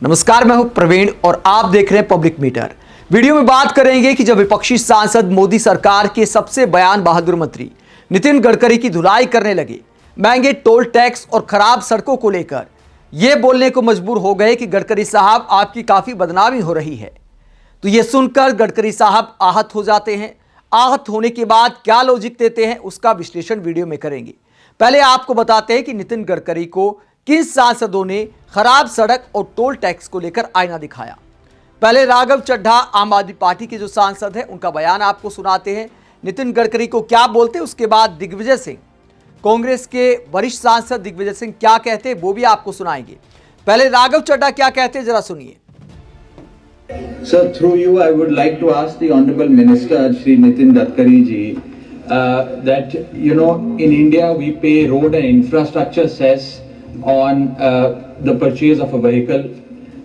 नमस्कार, मैं हूं प्रवीण और आप देख रहे हैं पब्लिक मीटर। वीडियो में बात करेंगे कि जब विपक्षी सांसद मोदी सरकार के सबसे बयान बहादुर मंत्री नितिन गडकरी की धुलाई करने लगे, महंगे टोल टैक्स और खराब सड़कों को लेकर यह बोलने को मजबूर हो गए कि गडकरी साहब आपकी काफी बदनामी हो रही है, तो यह सुनकर गडकरी साहब आहत हो जाते हैं। आहत होने के बाद क्या लॉजिक देते हैं उसका विश्लेषण वीडियो में करेंगे। पहले आपको बताते हैं कि नितिन गडकरी को किन सांसदों ने खराब सड़क और टोल टैक्स को लेकर आईना दिखाया। पहले राघव चड्ढा आम आदमी पार्टी के जो सांसद हैं उनका बयान आपको सुनाते हैं, नितिन गडकरी को क्या बोलते हैं। उसके बाद दिग्विजय सिंह, कांग्रेस के वरिष्ठ सांसद दिग्विजय सिंह क्या कहते हैं वो भी आपको सुनाएंगे। पहले राघव चड्ढा क्या कहते हैं जरा सुनिए। Sir, through you, I would like to ask the Honorable Minister, Shri Nitin Gadkari ji, that in India we pay road and infrastructure cess on the purchase of a vehicle.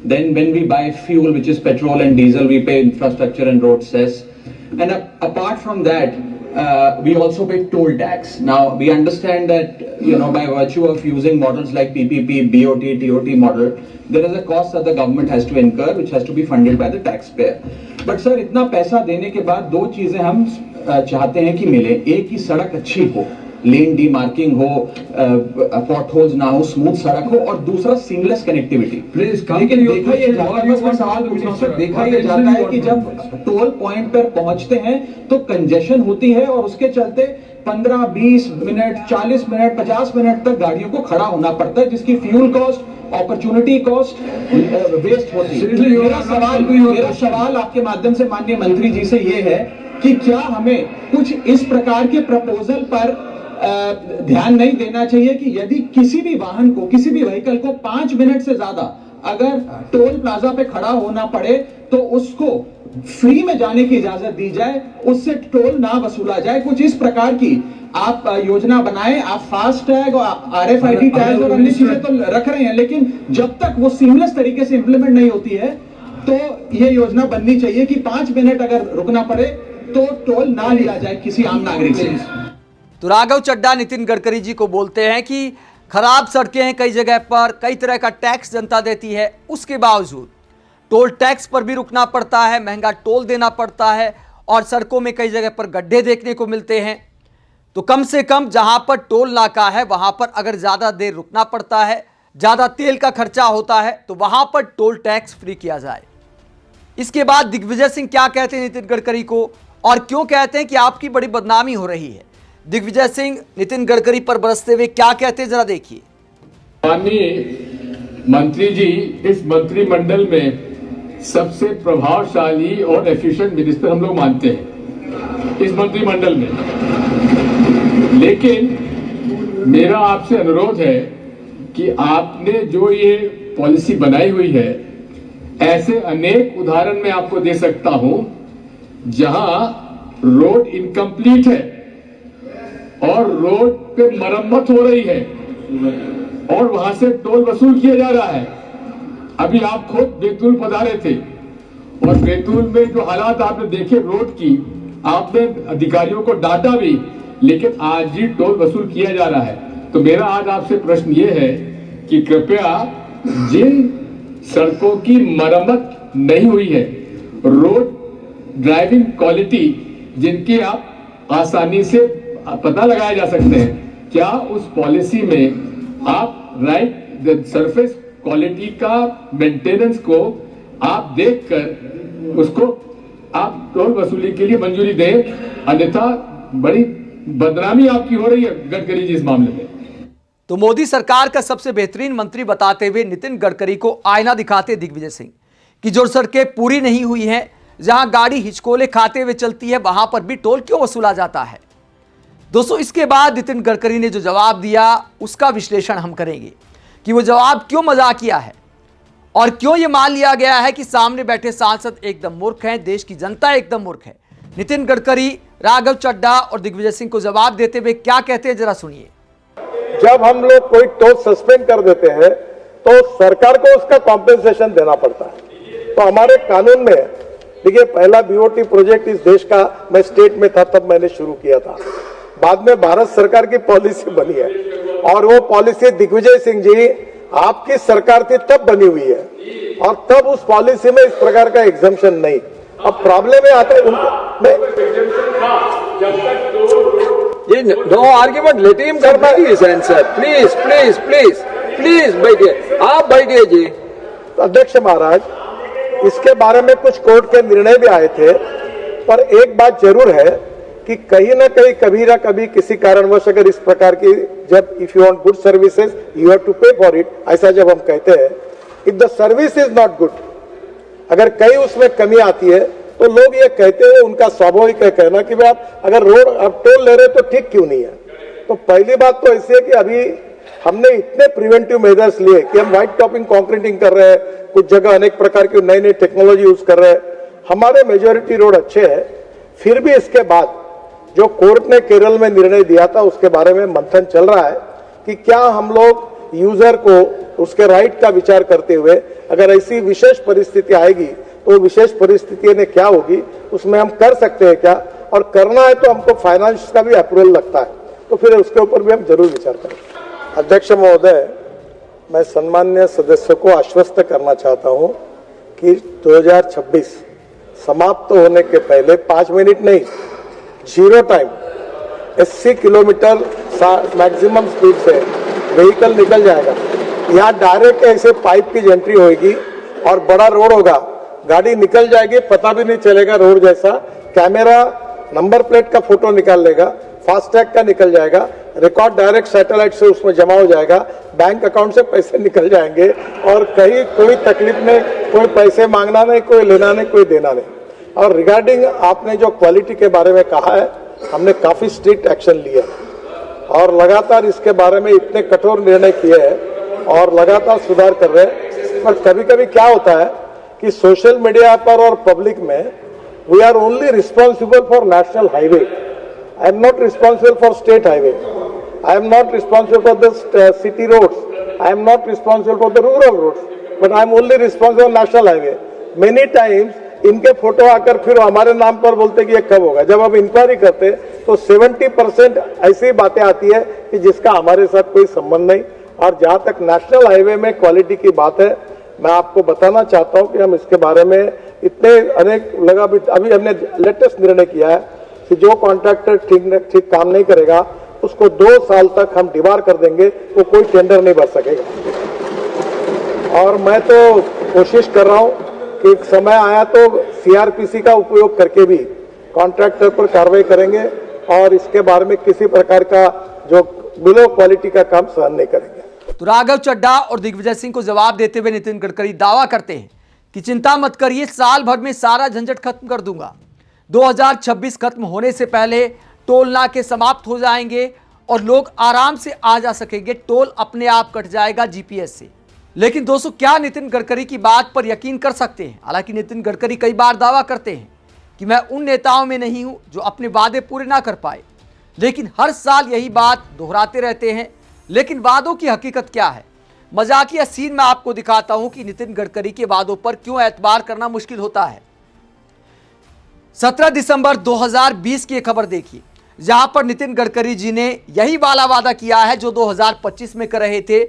Then when we buy fuel, which is petrol and diesel, we pay infrastructure and road cess. And apart from that, we also pay toll tax. Now we understand that by virtue of using models like PPP, BOT, TOT model, there is a cost that the government has to incur, which has to be funded by the taxpayer. But sir, इतना पैसा देने के बाद दो चीजें हम चाहते हैं कि मिले। एक ही सड़क अच्छी हो, लेन डीमार्किंग हो, पॉट होल्स ना हो, स्मूथ सड़क हो, और दूसरा सीमलेस कनेक्टिविटी। लेकिन देखा ये जाता है कि जब टोल पॉइंट पर पहुंचते हैं तो कंजेशन होती है और उसके चलते 15, 20 मिनट, 40 मिनट, 50 मिनट तक गाड़ियों को खड़ा होना पड़ता है, जिसकी fuel cost, opportunity cost waste होती है। मेरा सवाल आपके माध्यम से माननीय मंत्री जी से ये है कि क्या हमें कुछ इस प्रकार के प्रपोजल पर ध्यान नहीं देना चाहिए कि यदि किसी भी वाहन को, किसी भी व्हीकल को 5 मिनट से ज्यादा अगर टोल प्लाजा पे खड़ा होना पड़े तो उसको फ्री में जाने की इजाजत दी जाए, उससे टोल ना वसूला जाए। कुछ इस प्रकार की आप योजना बनाएं। आप फास्ट टैग और RFID टैग और अन्य चीजें तो रख रहे हैं, लेकिन जब तक वो सीमलेस तरीके से इंप्लीमेंट नहीं होती है तो ये योजना बननी चाहिए कि 5 मिनट अगर रुकना पड़े तो टोल ना लिया जाए किसी आम नागरिक से। तो राघव चड्ढा नितिन गडकरी जी को बोलते हैं कि खराब सड़कें हैं कई जगह पर, कई तरह का टैक्स जनता देती है, उसके बावजूद टोल टैक्स पर भी रुकना पड़ता है, महंगा टोल देना पड़ता है और सड़कों में कई जगह पर गड्ढे देखने को मिलते हैं। तो कम से कम जहां पर टोल नाका है वहां पर अगर ज़्यादा देर रुकना पड़ता है, ज़्यादा तेल का खर्चा होता है, तो वहां पर टोल टैक्स फ्री किया जाए। इसके बाद दिग्विजय सिंह क्या कहते हैं नितिन गडकरी को और क्यों कहते हैं कि आपकी बड़ी बदनामी हो रही है। दिग्विजय सिंह नितिन गडकरी पर बरसते हुए क्या कहते हैं जरा देखिए। माननीय मंत्री जी, इस मंत्रिमंडल में सबसे प्रभावशाली और एफिशिएंट मिनिस्टर हम लोग मानते हैं इस मंत्रिमंडल में। लेकिन मेरा आपसे अनुरोध है कि आपने जो ये पॉलिसी बनाई हुई है, ऐसे अनेक उदाहरण मैं आपको दे सकता हूं जहां रोड इनकम्प्लीट है और रोड पे मरम्मत हो रही है और वहां से टोल वसूल किया जा रहा है। अभी आप खुद बैतूल पधारे थे और बैतूल में जो हालात आपने देखे रोड की, आपने अधिकारियों को डांटा भी, लेकिन आज ही टोल वसूल किया जा रहा है। तो मेरा आज आपसे प्रश्न ये है कि कृपया जिन सड़कों की मरम्मत नहीं हुई है, रोड ड्राइविंग क्वालिटी जिनकी आप आसानी से पता लगाया जा सकते हैं, क्या उस पॉलिसी में आप राइट सरफेस क्वालिटी का मेंटेनेंस को आप देखकर उसको आप टोल वसूली के लिए मंजूरी दें, अन्यथा बड़ी बदनामी आपकी हो रही है गडकरी जी इस मामले में। तो मोदी सरकार का सबसे बेहतरीन मंत्री बताते हुए नितिन गडकरी को आईना दिखाते दिग्विजय सिंह कि जो सड़कें पूरी नहीं हुई हैं, जहां गाड़ी हिचकोले खाते हुए चलती है, वहां पर भी टोल क्यों वसूला जाता है। दोस्तों, इसके बाद नितिन गडकरी ने जो जवाब दिया उसका विश्लेषण हम करेंगे कि वो जवाब क्यों मजाकिया है और क्यों ये मान लिया गया है कि सामने बैठे सांसद एकदम मूर्ख हैं, देश की जनता एकदम मूर्ख है। नितिन गडकरी, राघव चड्ढा और दिग्विजय सिंह को जवाब देते हुए क्या कहते हैं जरा सुनिए। जब हम लोग कोई टोल सस्पेंड कर देते हैं तो सरकार को उसका कॉम्पेंसेशन देना पड़ता है। तो हमारे कानून में देखिए, पहला BOT प्रोजेक्ट इस देश का मैं स्टेट में था तब मैंने शुरू किया था। बाद में भारत सरकार की पॉलिसी बनी है और वो पॉलिसी दिग्विजय सिंह जी आपकी सरकार थी तब बनी हुई है और तब उस पॉलिसी में इस प्रकार का एग्जम्पशन नहीं। अब प्रॉब्लम में आते हैं no argument, let him complete his answer. Please please please please बैठिए, आप बैठिए जी। अध्यक्ष महाराज, इसके बारे में कुछ कोर्ट के निर्णय भी आए थे, पर एक बात जरूर है कि कहीं ना कहीं कभी ना कभी किसी कारणवश अगर इस प्रकार की, जब if you want good services you have to pay for it, ऐसा जब हम कहते हैं, if the service is not good, अगर कहीं उसमें कमी आती है तो लोग ये कहते हैं, उनका स्वाभाविक है कहना कि भाई आप अगर रोड आप टोल ले रहे तो ठीक क्यों नहीं है। तो पहली बात तो ऐसी है कि अभी हमने इतने प्रिवेंटिव मेजर्स लिए कि हम व्हाइट टॉपिंग कंक्रीटिंग कर रहे हैं, कुछ जगह अनेक प्रकार की नई नई टेक्नोलॉजी यूज कर रहे हैं, हमारे मेजोरिटी रोड अच्छे हैं। फिर भी इसके बाद जो कोर्ट ने केरल में निर्णय दिया था उसके बारे में मंथन चल रहा है कि क्या हम लोग यूजर को उसके राइट का विचार करते हुए अगर ऐसी विशेष परिस्थिति आएगी तो विशेष परिस्थिति में क्या होगी, उसमें हम कर सकते हैं क्या, और करना है तो हमको फाइनेंस का भी अप्रूवल लगता है, तो फिर उसके ऊपर भी हम जरूर विचार करें। अध्यक्ष महोदय, मैं सम्मान्य सदस्यों को आश्वस्त करना चाहता हूं कि 2026 समाप्त होने के पहले 5 मिनट नहीं, 0 टाइम 80 किलोमीटर मैक्सिमम स्पीड से व्हीकल निकल जाएगा। यहाँ डायरेक्ट ऐसे पाइप की एंट्री होगी और बड़ा रोड होगा, गाड़ी निकल जाएगी, पता भी नहीं चलेगा रोड जैसा, कैमरा नंबर प्लेट का फोटो निकाल लेगा, फास्टैग का निकल जाएगा, रिकॉर्ड डायरेक्ट सैटेलाइट से उसमें जमा हो जाएगा, बैंक अकाउंट से पैसे निकल जाएंगे और कहीं कोई तकलीफ नहीं, कोई पैसे मांगना नहीं, कोई लेना नहीं, कोई देना नहीं। और रिगार्डिंग आपने जो क्वालिटी के बारे में कहा है, हमने काफी स्ट्रिक्ट एक्शन लिया और लगातार इसके बारे में इतने कठोर निर्णय किए हैं और लगातार सुधार कर रहे हैं। पर कभी कभी क्या होता है कि सोशल मीडिया पर और पब्लिक में we are only responsible for national highway, I am not responsible for state highway, I am not responsible for the city roads, I am not responsible for the rural roads, but I am only responsible for national highway. Many times इनके photo आकर फिर हमारे नाम पर बोलते कि ये कब होगा। जब हम इंक्वायरी करते तो 70% ऐसी बातें आती है कि जिसका हमारे साथ कोई संबंध नहीं। और जहां तक नेशनल हाईवे में क्वालिटी की बात है, मैं आपको बताना चाहता हूं कि हम इसके बारे में इतने अनेक अभी हमने लेटेस्ट निर्णय किया है कि जो कॉन्ट्रैक्टर ठीक काम नहीं करेगा उसको 2 साल तक हम डिबार कर देंगे, वो कोई टेंडर नहीं भर सकेगा। और मैं तो कोशिश कर रहा हूं कि एक समय आया तो सीआरपीसी का उपयोग करके भी कॉन्ट्रैक्टर पर कार्रवाई करेंगे और इसके बारे में किसी प्रकार का जो बिलो क्वालिटी का काम सहन नहीं करेंगे। तो राघव चड्ढा और दिग्विजय सिंह को जवाब देते हुए नितिन गडकरी दावा करते हैं कि चिंता मत करिए, साल भर में सारा झंझट खत्म कर दूंगा। 2026 खत्म होने से पहले टोल नाके समाप्त हो जाएंगे और लोग आराम से आ जा सकेंगे, टोल अपने आप कट जाएगा जीपीएस से। लेकिन दोस्तों, क्या नितिन गडकरी की बात पर यकीन कर सकते हैं? हालांकि नितिन गडकरी कई बार दावा करते हैं कि मैं उन नेताओं में नहीं हूं जो अपने वादे पूरे ना कर पाए, लेकिन हर साल यही बात दोहराते रहते हैं। लेकिन वादों की हकीकत क्या है? मजाकिया सीन में आपको दिखाता हूं कि नितिन गडकरी के वादों पर क्यों एतबार करना मुश्किल होता है। 17 दिसंबर 2020 की खबर देखिए, जहां पर नितिन गडकरी जी ने यही वाला वादा किया है जो 2025 में कर रहे थे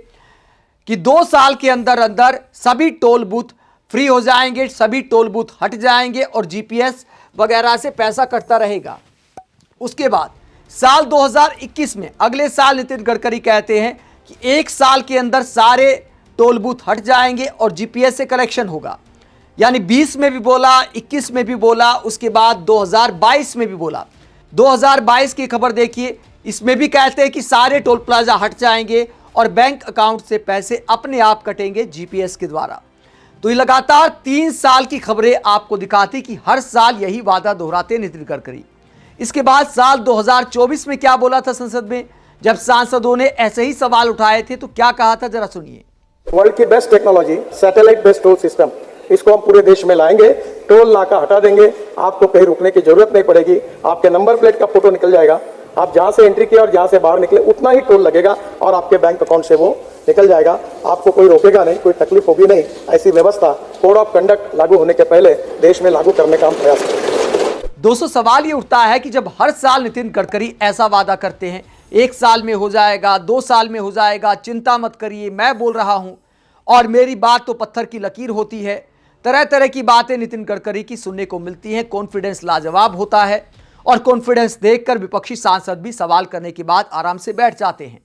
कि 2 साल के अंदर अंदर सभी टोल बूथ फ्री हो जाएंगे, सभी टोल बूथ हट जाएंगे और जीपीएस वगैरह से पैसा कटता रहेगा। उसके बाद साल 2021 में, अगले साल नितिन गडकरी कहते हैं कि 1 साल के अंदर सारे टोल बूथ हट जाएंगे और जीपीएस से कलेक्शन होगा। यानी 20 में भी बोला, 21 में भी बोला, उसके बाद 2022 में भी बोला। 2022 की खबर देखिए, इसमें भी कहते हैं कि सारे टोल प्लाजा हट जाएंगे और बैंक अकाउंट से पैसे अपने आप कटेंगे जीपीएस के द्वारा। तो ये लगातार 3 साल की खबरें आपको दिखाती कि हर साल यही वादा दोहराते नितिन गडकरी। इसके बाद साल 2024 में क्या बोला था संसद में, जब सांसदों ने ऐसे ही सवाल उठाए थे तो क्या कहा था, जरा सुनिए। वर्ल्ड की best technology satellite based toll system, इसको हम पूरे देश में लाएंगे। टोल नाका हटा देंगे, आपको कहीं रुकने की जरूरत नहीं पड़ेगी, आपके नंबर प्लेट का फोटो निकल जाएगा, आप जहां से एंट्री किए और जहां से बाहर निकले उतना ही टोल लगेगा और आपके बैंक अकाउंट से वो निकल जाएगा। आपको कोई रोकेगा नहीं, कोई तकलीफ होगी नहीं। ऐसी व्यवस्था कोड ऑफ कंडक्ट लागू होने के पहले देश में लागू करने का हम प्रयास करेंगे। दोस्तों, सवाल ये उठता है कि जब हर साल नितिन गडकरी ऐसा वादा करते हैं 1 साल में हो जाएगा, 2 साल में हो जाएगा, चिंता मत करिए, मैं बोल रहा हूं और मेरी बात तो पत्थर की लकीर होती है। तरह तरह की बातें नितिन गडकरी की सुनने को मिलती हैं। कॉन्फिडेंस लाजवाब होता है और कॉन्फिडेंस देखकर विपक्षी सांसद भी सवाल करने के बाद आराम से बैठ जाते हैं।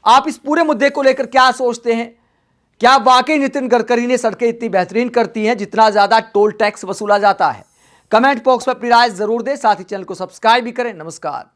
आप इस पूरे मुद्दे को लेकर क्या सोचते हैं? क्या वाकई नितिन गडकरी ने सड़कें इतनी बेहतरीन करती हैं जितना ज्यादा टोल टैक्स वसूला जाता है? कमेंट बॉक्स में अपनी राय जरूर दें, साथ ही चैनल को सब्सक्राइब भी करें। नमस्कार।